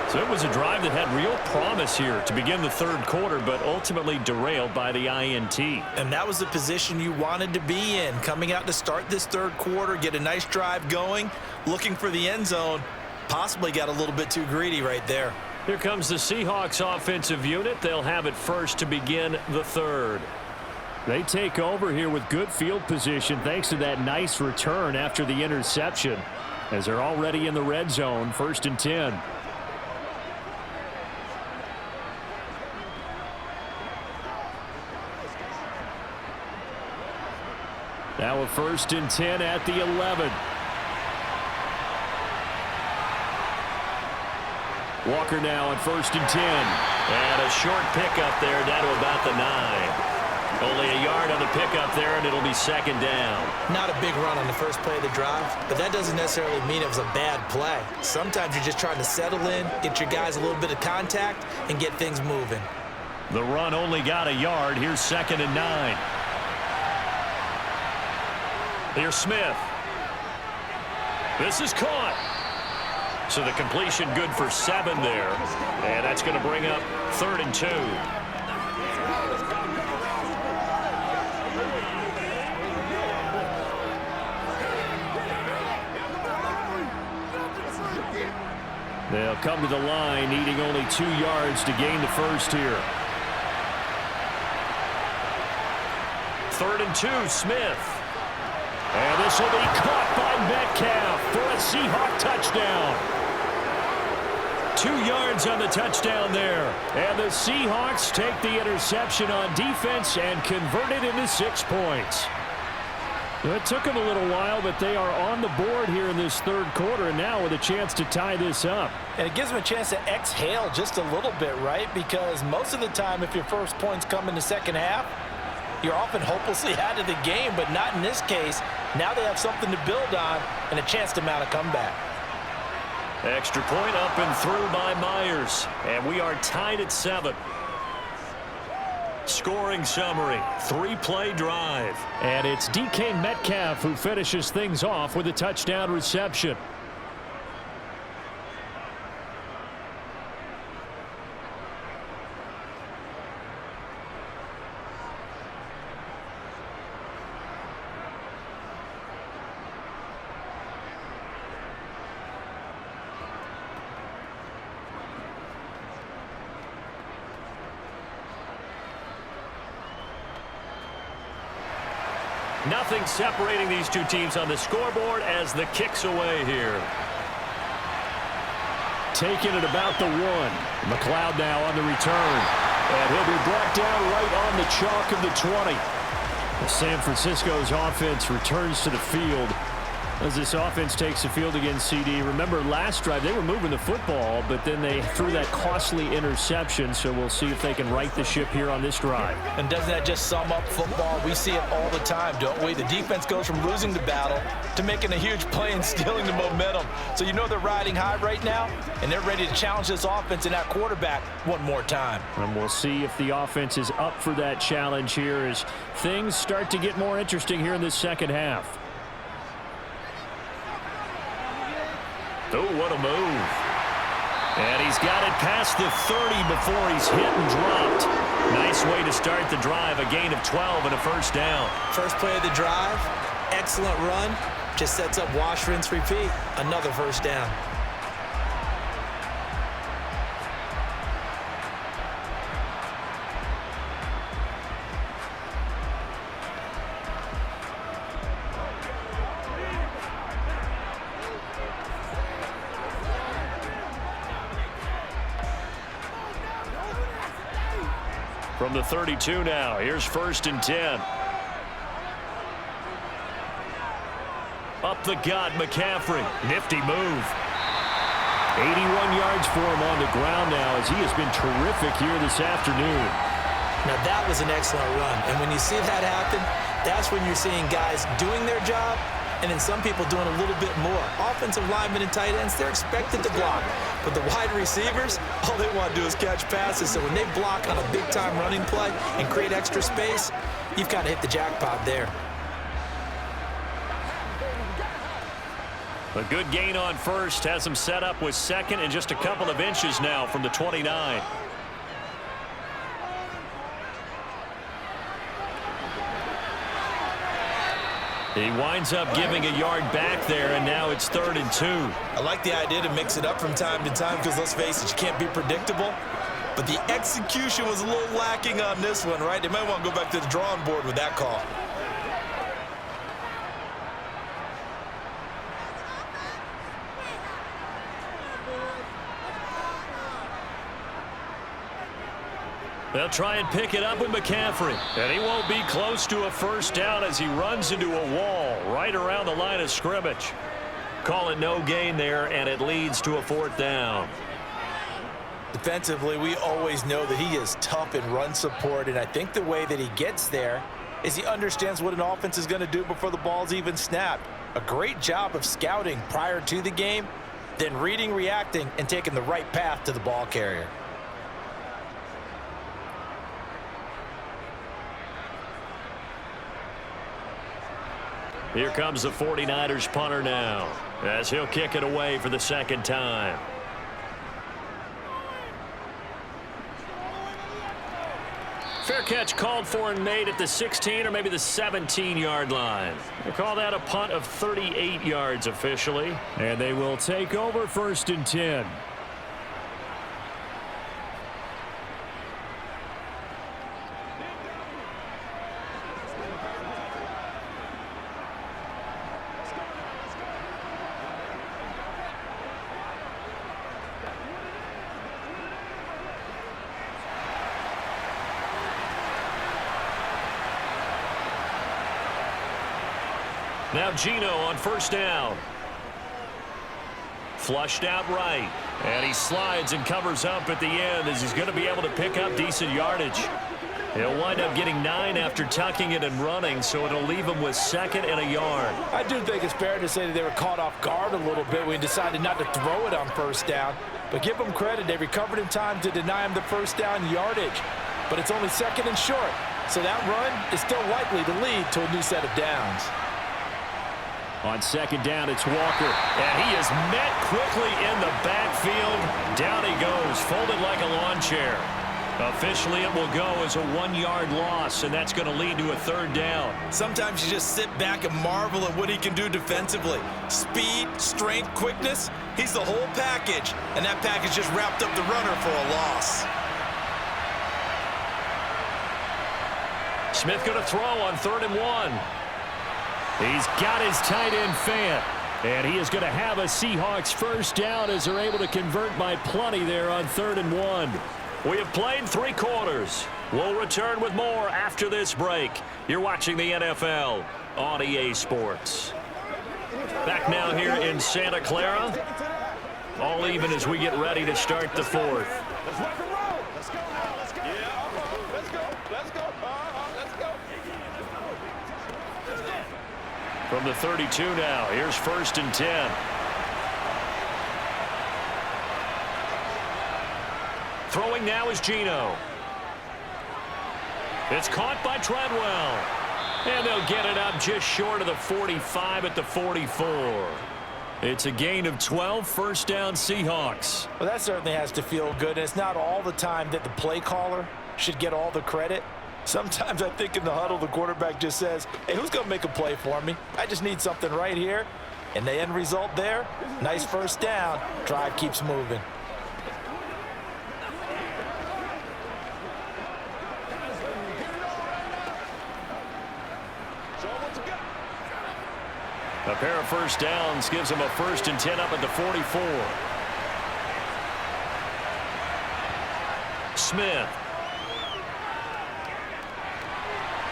Speaker 4: So it was a drive that had real promise here to begin the third quarter, but ultimately derailed by the INT.
Speaker 3: And that was the position you wanted to be in, coming out to start this third quarter, get a nice drive going, looking for the end zone. Possibly got a little bit too greedy right there.
Speaker 2: Here comes the Seahawks offensive unit. They'll have it first to begin the third.
Speaker 4: They take over here with good field position thanks to that nice return after the interception, as they're already in the red zone, 1st and 10. Now a 1st and 10 at the 11. Walker now on 1st and 10.
Speaker 2: And a short pickup there down to about the 9. Only a yard on the pickup there, and it'll be 2nd down.
Speaker 3: Not a big run on the first play of the drive, but that doesn't necessarily mean it was a bad play. Sometimes you're just trying to settle in, get your guys a little bit of contact, and get things moving.
Speaker 2: The run only got a yard. Here's 2nd and 9. Here's Smith. This is caught. So the completion good for 7 there. And that's going to bring up 3rd and 2.
Speaker 4: They'll come to the line, needing only 2 yards to gain the first here.
Speaker 2: 3rd and 2, Smith.
Speaker 4: And this will be caught by Metcalf for a Seahawk touchdown. 2 yards on the touchdown there. And the Seahawks take the interception on defense and convert it into 6 points. It took them a little while, but they are on the board here in this third quarter, and now with a chance to tie this up.
Speaker 9: And it gives them a chance to exhale just a little bit, right? Because most of the time, if your first points come in the second half, you're often hopelessly out of the game, but not in this case. Now they have something to build on and a chance to mount a comeback.
Speaker 2: Extra point up and through by Myers. And we are tied at 7. Scoring summary, 3-play drive.
Speaker 4: And it's DK Metcalf who finishes things off with a touchdown reception.
Speaker 2: Nothing separating these two teams on the scoreboard as the kick's away here.
Speaker 4: taken at about the 1. McLeod now on the return. And he'll be brought down right on the chalk of the 20. San Francisco's offense returns to the field as this offense takes the field against CD. Remember, last drive, they were moving the football, but then they threw that costly interception, so we'll see if they can right the ship here on this drive.
Speaker 9: And doesn't that just sum up football? We see it all the time, don't we? The defense goes from losing the battle to making a huge play and stealing the momentum. So you know they're riding high right now, and they're ready to challenge this offense and that quarterback one more time.
Speaker 4: And we'll see if the offense is up for that challenge here as things start to get more interesting here in this second half. Oh, what a move. And he's got it past the 30 before he's hit and dropped. Nice way to start the drive. A gain of 12 and a first down.
Speaker 3: First play of the drive, excellent run. Just sets up wash, rinse, repeat. Another first down.
Speaker 4: From the 32 now, here's 1st and 10. Up the gut, McCaffrey. Nifty move. 81 yards for him on the ground now as he has been terrific here this afternoon.
Speaker 3: Now that was an excellent run. And when you see that happen, that's when you're seeing guys doing their job and then some people doing a little bit more. Offensive linemen and tight ends, they're expected to block. But the wide receivers, all they want to do is catch passes. So when they block on a big-time running play and create extra space, you've got to hit the jackpot there.
Speaker 4: A good gain on first has him set up with 2nd and just a couple of inches now from the 29. He winds up giving a yard back there, and now it's 3rd and 2.
Speaker 3: I like the idea to mix it up from time to time because, let's face it, you can't be predictable. But the execution was a little lacking on this one, right? They might want to go back to the drawing board with that call.
Speaker 4: They'll try and pick it up with McCaffrey. And he won't be close to a first down as he runs into a wall right around the line of scrimmage. Call it no gain there, and it leads to a 4th down.
Speaker 3: Defensively, we always know that he is tough in run support, and I think the way that he gets there is he understands what an offense is going to do before the ball's even snapped. A great job of scouting prior to the game, then reading, reacting, and taking the right path to the ball carrier.
Speaker 4: Here comes the 49ers punter now as he'll kick it away for the 2nd time. Fair catch called for and made at the 16 or maybe the 17-yard line. They call that a punt of 38 yards officially. And they will take over 1st and 10. Now Gino on 1st down. Flushed out right. And he slides and covers up at the end as he's going to be able to pick up decent yardage. He'll wind up getting 9 after tucking it and running, so it'll leave him with 2nd and a yard.
Speaker 9: I do think it's fair to say that they were caught off guard a little bit when he decided not to throw it on 1st down. But give them credit. They recovered in time to deny him the 1st down yardage. But it's only 2nd and short. So that run is still likely to lead to a new set of downs.
Speaker 4: On 2nd down, it's Walker. And he is met quickly in the backfield. Down he goes, folded like a lawn chair. Officially, it will go as a 1-yard loss, and that's going to lead to a 3rd down.
Speaker 3: Sometimes you just sit back and marvel at what he can do defensively. Speed, strength, quickness, he's the whole package. And that package just wrapped up the runner for a loss.
Speaker 4: Smith going to throw on 3rd and 1. He's got his tight end Fant. And he is going to have a Seahawks first down as they're able to convert by plenty there on 3rd and 1.
Speaker 2: We have played 3 quarters. We'll return with more after this break. You're watching the NFL on EA Sports. Back now here in Santa Clara. All even as we get ready to start the 4th.
Speaker 5: Let's rock and roll. Let's go. Let's go. Yeah, let's go. Let's go. Let's go.
Speaker 2: From the 32 now, here's 1st and 10. Throwing now is Geno. It's caught by Treadwell. And they'll get it up just short of the 45 at the 44. It's a gain of 12, first down Seahawks.
Speaker 9: Well, that certainly has to feel good. And it's not all the time that the play caller should get all the credit. Sometimes I think in the huddle, the quarterback just says, hey, who's going to make a play for me? I just need something right here. And the end result there, nice first down. Drive keeps moving.
Speaker 2: A pair of first downs gives them a 1st and 10 up at the 44. Smith.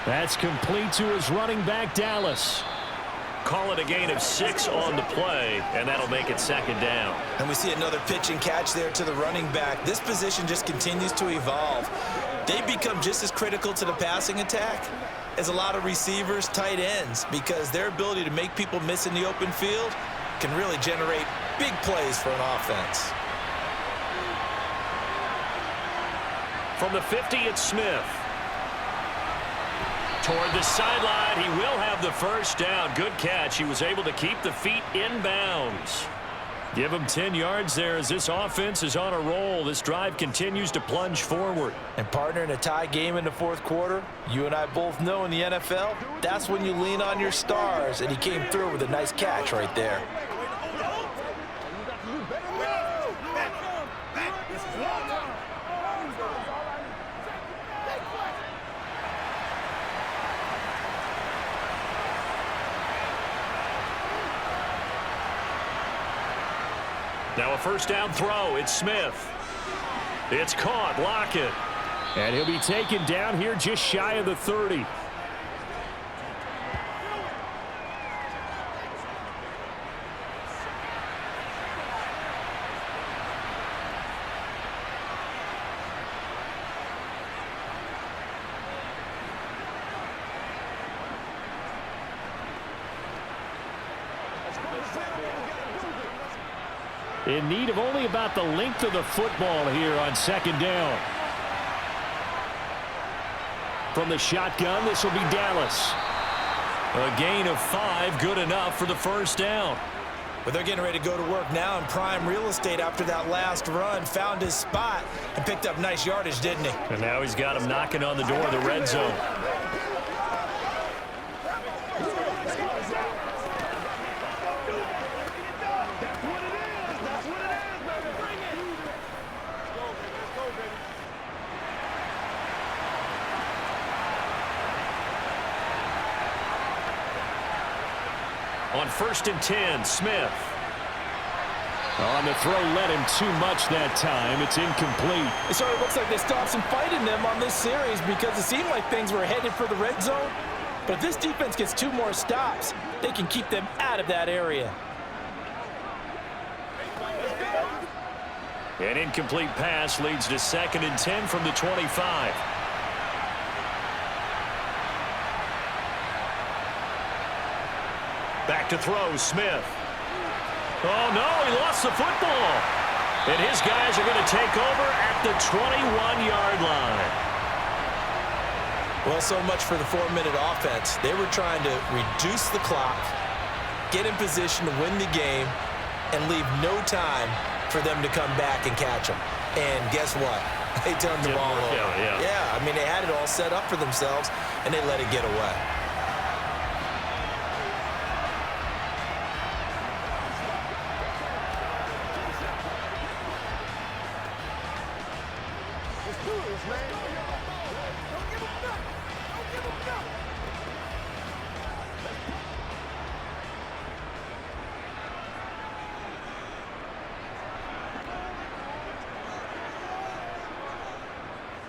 Speaker 4: That's complete to his running back, Dallas.
Speaker 2: Call it a gain of 6 on the play, and that'll make it 2nd down.
Speaker 3: And we see another pitch and catch there to the running back. This position just continues to evolve. They become just as critical to the passing attack as a lot of receivers, tight ends, because their ability to make people miss in the open field can really generate big plays for an offense.
Speaker 2: From the 50, it's Smith. Toward the sideline, he will have the first down. Good catch. He was able to keep the feet in bounds.
Speaker 4: Give him 10 yards there as this offense is on a roll. This drive continues to plunge forward.
Speaker 9: And partner, in a tie game in the 4th quarter, you and I both know in the NFL, that's when you lean on your stars. And he came through with a nice catch right there.
Speaker 2: Now a first down throw. It's Smith. It's caught. Lockett.
Speaker 4: And he'll be taken down here just shy of the 30. In need of only about the length of the football here on 2nd down. From the shotgun, this will be Dallas.
Speaker 2: A gain of 5, good enough for the first down.
Speaker 3: But they're getting ready to go to work now in prime real estate after that last run. Found his spot and picked up nice yardage, didn't he?
Speaker 2: And now he's got him knocking on the door of the red zone. On 1st and 10, Smith.
Speaker 4: On the throw, led him too much that time. It's incomplete.
Speaker 9: It sort of looks like they stopped some fighting them on this series because it seemed like things were headed for the red zone. But if this defense gets 2 more stops, they can keep them out of that area.
Speaker 2: An incomplete pass leads to 2nd and 10 from the 25. Back to throw, Smith. Oh, no, he lost the football. And his guys are going to take over at the 21-yard line.
Speaker 3: Well, so much for the 4-minute offense. They were trying to reduce the clock, get in position to win the game, and leave no time for them to come back and catch them. And guess what? They turned the ball over. Yeah, I mean, they had it all set up for themselves, and they let it get away.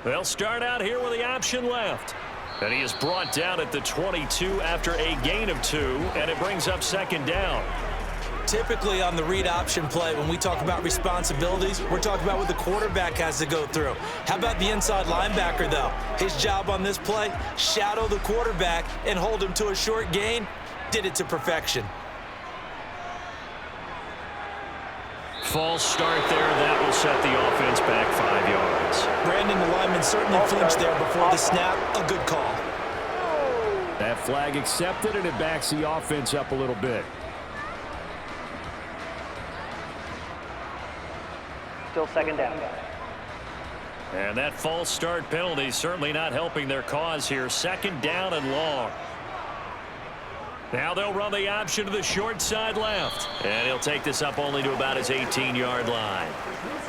Speaker 2: They'll start out here with the option left. And he is brought down at the 22 after a gain of 2, and it brings up second down.
Speaker 3: Typically on the read option play, when we talk about responsibilities, we're talking about what the quarterback has to go through. How about the inside linebacker, though? His job on this play, shadow the quarterback and hold him to a short gain. Did it to perfection.
Speaker 2: False start there. That will set the offense back 5 yards.
Speaker 3: Brandon, the lineman certainly flinched there before the snap. A good call.
Speaker 4: That flag accepted, and it backs the offense up a little bit.
Speaker 6: Still second down.
Speaker 2: And that false start penalty certainly not helping their cause here. Second down and long. Now they'll run the option to the short side left. And he'll take this up only to about his 18-yard line.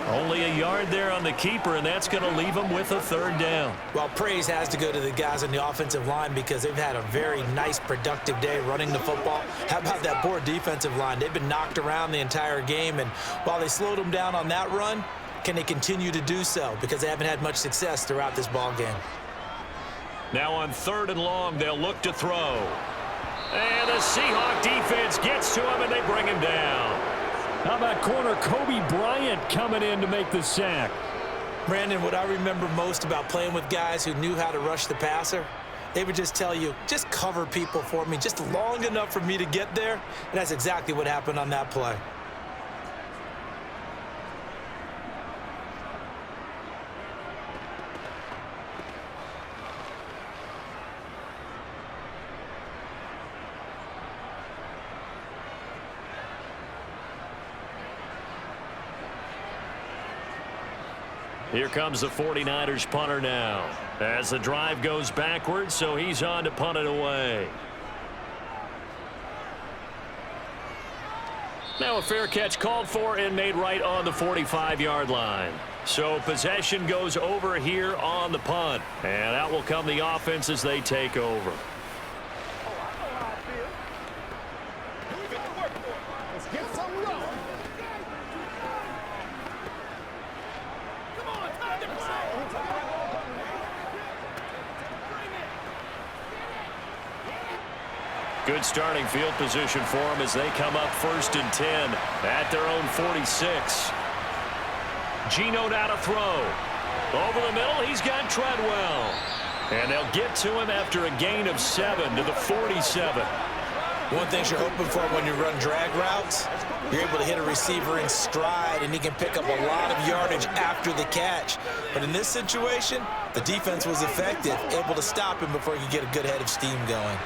Speaker 2: Only a yard there on the keeper, and that's going to leave him with a third down.
Speaker 3: Well, praise has to go to the guys on the offensive line because they've had a very nice, productive day running the football. How about that poor defensive line? They've been knocked around the entire game, and while they slowed them down on that run, can they continue to do so? Because they haven't had much success throughout this ball game.
Speaker 2: Now on third and long, they'll look to throw. And the Seahawks defense gets to him, and they bring him down.
Speaker 4: How about corner Kobe Bryant coming in to make the sack?
Speaker 3: Brandon, what I remember most about playing with guys who knew how to rush the passer, they would just tell you, just cover people for me, just long enough for me to get there. And that's exactly what happened on that play.
Speaker 2: Here comes the 49ers punter now. As the drive goes backwards, so he's on to punt it away. Now a fair catch called for and made right on the 45-yard line. So possession goes over here on the punt. And out will come the offense as they take over. Good starting field position for them as they come up 1st and 10 at their own 46. Geno now to throw. Over the middle, he's got Treadwell. And they'll get to him after a gain of 7 to the 47.
Speaker 3: One thing you're hoping for when you run drag routes, you're able to hit a receiver in stride, and he can pick up a lot of yardage after the catch. But in this situation, the defense was effective, able to stop him before he could get a good head of steam going.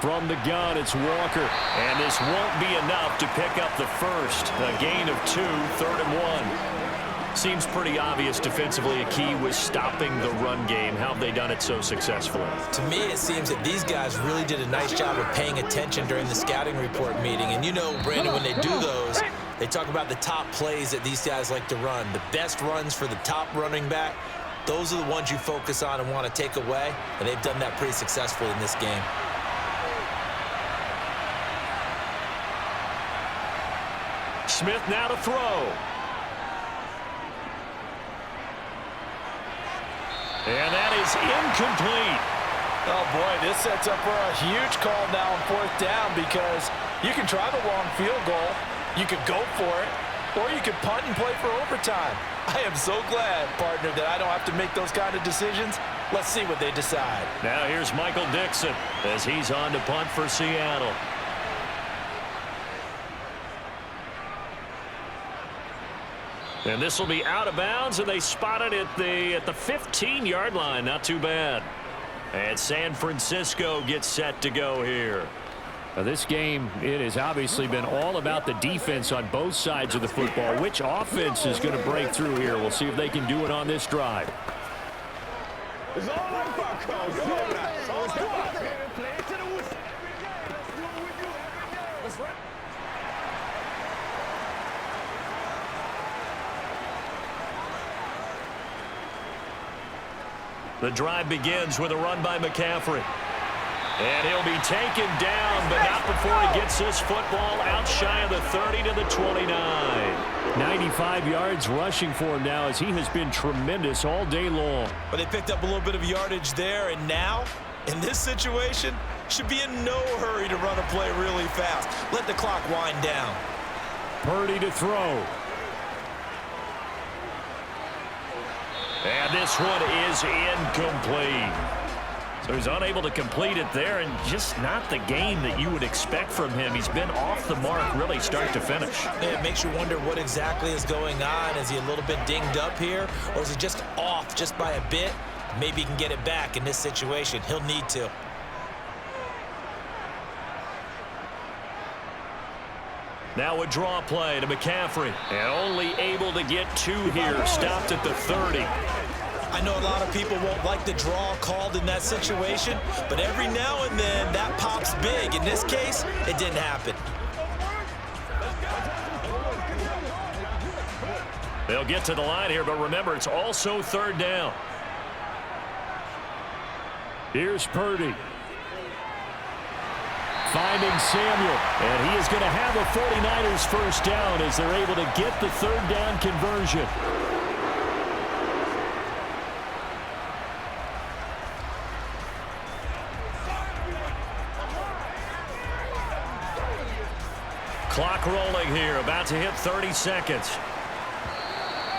Speaker 4: From the gun, it's Walker.
Speaker 2: And this won't be enough to pick up the first. A gain of 2, 3rd and 1. Seems pretty obvious defensively a key was stopping the run game. How have they done it so successfully?
Speaker 3: To me, it seems that these guys really did a nice job of paying attention during the scouting report meeting. And you know, Brandon, when they do those, they talk about the top plays that these guys like to run. The best runs for the top running back, those are the ones you focus on and want to take away. And they've done that pretty successfully in this game.
Speaker 2: Smith now to throw. And that is incomplete.
Speaker 9: Oh, boy, this sets up for a huge call now on 4th down because you can try the long field goal, you could go for it, or you could punt and play for overtime. I am so glad, partner, that I don't have to make those kind of decisions. Let's see what they decide.
Speaker 2: Now here's Michael Dixon as he's on to punt for Seattle. And this will be out of bounds, and they spot it at the 15-yard line. Not too bad. And San Francisco gets set to go here.
Speaker 4: Now this game, it has obviously been all about the defense on both sides of the football. Which offense is going to break through here? We'll see if they can do it on this drive.
Speaker 5: It's all right, Bucko. Go on now. It's all right. Play it to the whistle. That's right.
Speaker 2: The drive begins with a run by McCaffrey. And he'll be taken down, but not before he gets this football out shy of the 30 to the 29.
Speaker 4: 95 yards rushing for him now as he has been tremendous all day long.
Speaker 3: But they picked up a little bit of yardage there, and now, in this situation, should be in no hurry to run a play really fast. Let the clock wind down.
Speaker 4: Purdy to throw.
Speaker 2: And this one is incomplete. So he's unable to complete it there, and just not the game that you would expect from him. He's been off the mark really start to finish.
Speaker 3: It makes you wonder what exactly is going on. Is he a little bit dinged up here, or is he just off just by a bit? Maybe he can get it back in this situation. He'll need to.
Speaker 2: Now a draw play to McCaffrey. And only able to get 2 here. Stopped at the 30.
Speaker 3: I know a lot of people won't like the draw called in that situation, but every now and then that pops big. In this case, it didn't happen.
Speaker 2: They'll get to the line here, but remember, it's also 3rd down.
Speaker 4: Here's Purdy. Finding Samuel, and he is going to have a 49ers first down as they're able to get the 3rd down conversion.
Speaker 2: Clock rolling here, about to hit 30 seconds.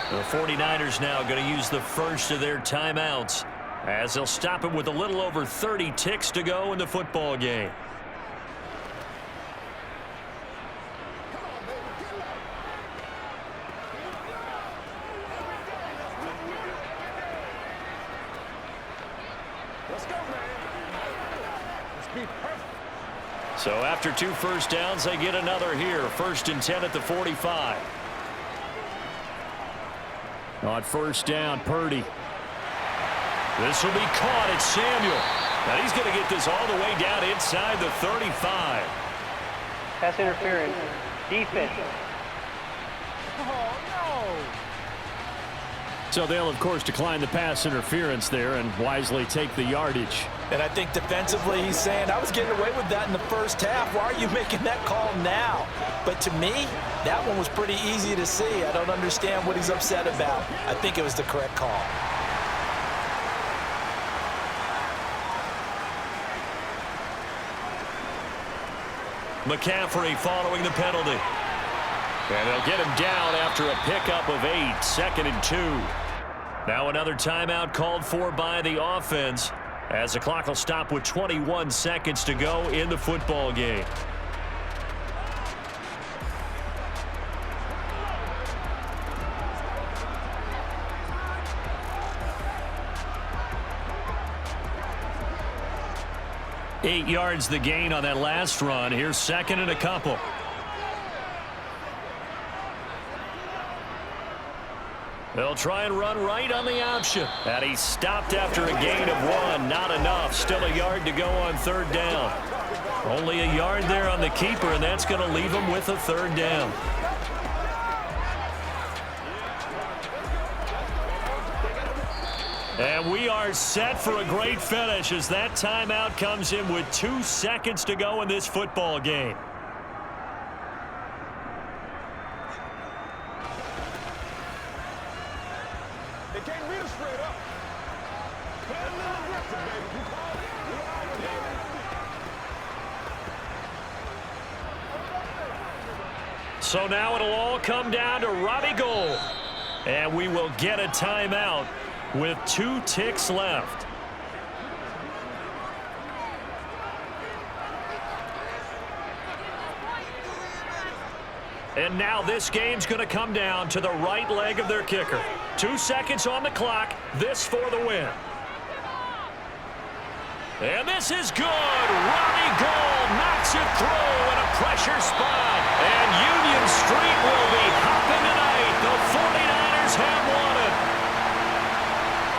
Speaker 2: The 49ers now going to use the first of their timeouts as they'll stop it with a little over 30 ticks to go in the football game.
Speaker 5: Let's go, man. Let's be perfect.
Speaker 2: So after 2 first downs, they get another here. 1st and 10 at the 45.
Speaker 4: On 1st down, Purdy.
Speaker 2: This will be caught. It's Samuel. Now he's going to get this all the way down inside the 35.
Speaker 6: Pass interference. Defense.
Speaker 4: So they'll, of course, decline the pass interference there and wisely take the yardage.
Speaker 9: And I think defensively he's saying, I was getting away with that in the first half. Why are you making that call now? But to me, that one was pretty easy to see. I don't understand what he's upset about. I think it was the correct call.
Speaker 2: McCaffrey following the penalty. And they'll get him down after a pickup of 8. 2nd and 2. Now another timeout called for by the offense as the clock will stop with 21 seconds to go in the football game. Eight yards the gain on that last run. Here's 2nd and a couple. They'll try and run right on the option. And he stopped after a gain of 1. Not enough. Still a yard to go on 3rd down. Only a yard there on the keeper, and that's going to leave him with a 3rd down. And we are set for a great finish as that timeout comes in with 2 seconds to go in this football game. So now it'll all come down to Robbie Gould. And we will get a timeout with 2 ticks left. And now this game's going to come down to the right leg of their kicker. 2 seconds on the clock. This for the win. And this is good. Robbie Gould knocks it through in a pressure spot. And Union Street will be hopping tonight. The 49ers have won it.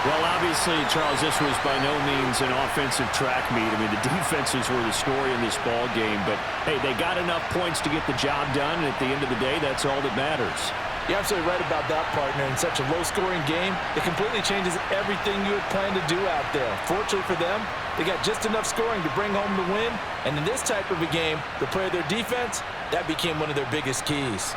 Speaker 4: Well, obviously, Charles, this was by no means an offensive track meet. I mean, the defenses were the story in this ball game. But, hey, they got enough points to get the job done. And at the end of the day, that's all that matters.
Speaker 9: You're absolutely right about that, partner. In such a low-scoring game, it completely changes everything you had planned to do out there. Fortunately for them, they got just enough scoring to bring home the win. And in this type of a game, the play of their defense, that became one of their biggest keys.